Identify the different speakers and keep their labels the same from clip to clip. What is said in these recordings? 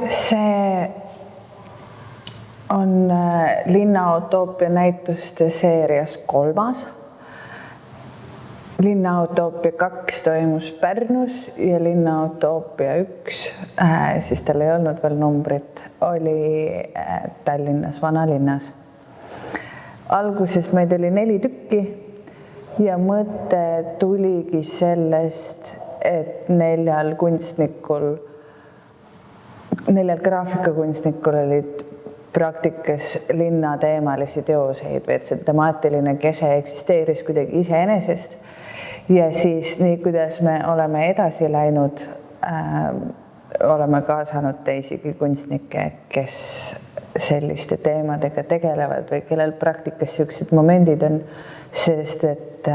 Speaker 1: see on Linna-utoopia näituste seerias 3. Linna-utoopia 2 toimus Pärnus ja Linna-utoopia 1, siis tal ei olnud veel numbrit, oli Tallinnas, Vanalinnas. Alguses meid oli 4 tükki ja mõte tuligi sellest, et 4 graafikakunstnikul olid praktikas linnateemalisi teoseid või et see temaatiline kese eksisteeris kuidagi iseenesest. Ja siis nii, kuidas me oleme edasi läinud, oleme kaasanud teisigi kunstnikke, kes selliste teemadega tegelevad või kellel praktikas sellised momendid on, sest et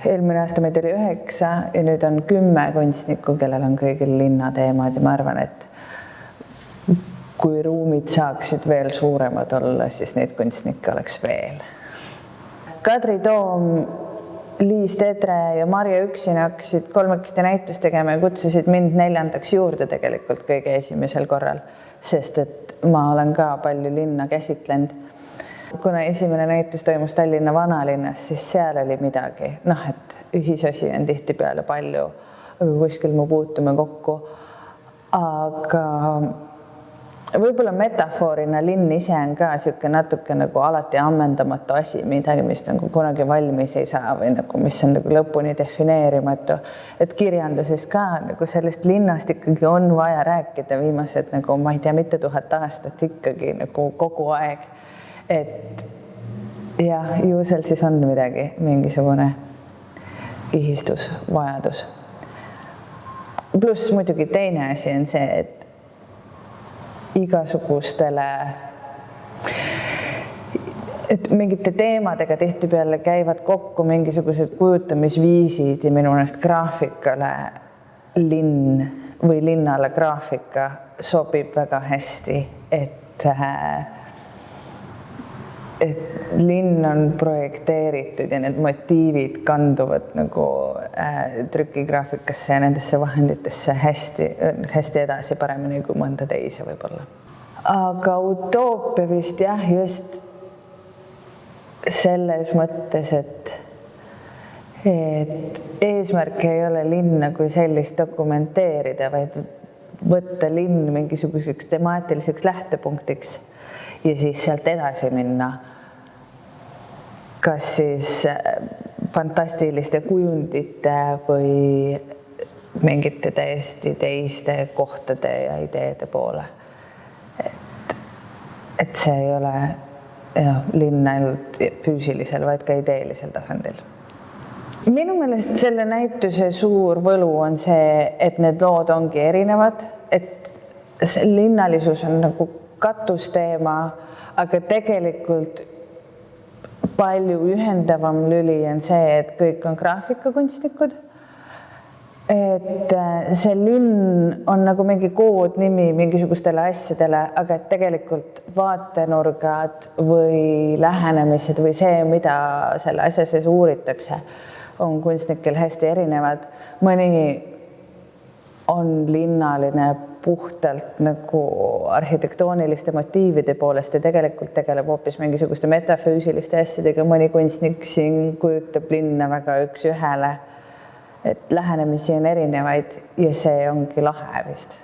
Speaker 1: eelmine aasta meid oli 9 ja nüüd on 10 kunstnikku, kellel on kõigil linnateemad ja ma arvan, et kui ruumid saaksid veel suuremad olla, siis neid kunstnikke oleks veel. Kadri Toom, Liis Tedre ja Marja Üksin hakkasid 3 näitust tegema ja kutsusid mind 4. juurde tegelikult kõige esimesel korral, sest et ma olen ka palju linna käsitlenud. Kuna esimene näitus toimus Tallinna Vanalinnas, siis seal oli midagi, et ühisasi on tihtipeale palju, aga kuskil me puutume kokku. Aga võib-olla metafoorina linn ise on ka siuke natuke nagu alati ammendamatu asi, midagi, mis nagu kunagi valmis ei saa või nagu, mis on nagu lõpuni defineerimatu. Et kirjanduses ka nagu sellest linnast ikkagi on vaja rääkida viimased nagu, ma ei tea, mitte 1000 aastat ikkagi nagu kogu aeg. Et jah, ju seal siis on midagi, mingisugune kihistusvajadus. Pluss muidugi teine asi on see, et igasugustele, et mingite teemadega tihtipeale käivad kokku mingisugused kujutamisviisid ja minu meelest graafikale linn või linnale graafika sobib väga hästi, et linn on projekteeritud ja need motiivid kanduvad nagu trükigraafikasse ja nendesse vahenditesse hästi edasi paremini kui mõnda teise võib-olla. Aga utoopia vist jah, just selles mõttes, et eesmärk ei ole linna kui sellist dokumenteerida, vaid võtta linn mingisuguseks temaatiliseks lähtepunktiks ja siis sealt edasi minna. Kas siis fantastiliste kujundite või mingite täiesti teiste kohtade ja ideede poole. Et see ei ole linn ainult füüsilisel, vaid ka ideelisel tasandil. Minu meelest selle näituse suur võlu on see, et need lood ongi erinevad, et see linnalisus on nagu katusteema, aga tegelikult palju ühendavam lüli on see, et kõik on graafikakunstnikud. Et see linn on nagu mingi koodnimi mingisugustele asjadele, aga et tegelikult vaatenurgad või lähenemised või see, mida selle asja sees uuritakse, on kunstnikel hästi erinevad. Mõni on linnaline puhtalt nagu arhitektooniliste motiivide poolest ja tegelikult tegeleb hoopis mingisuguste metafüüsiliste asjadega. Mõni kunstnik siin kujutab linna väga üks ühele, et lähenemisi on erinevaid ja see ongi lahe vist.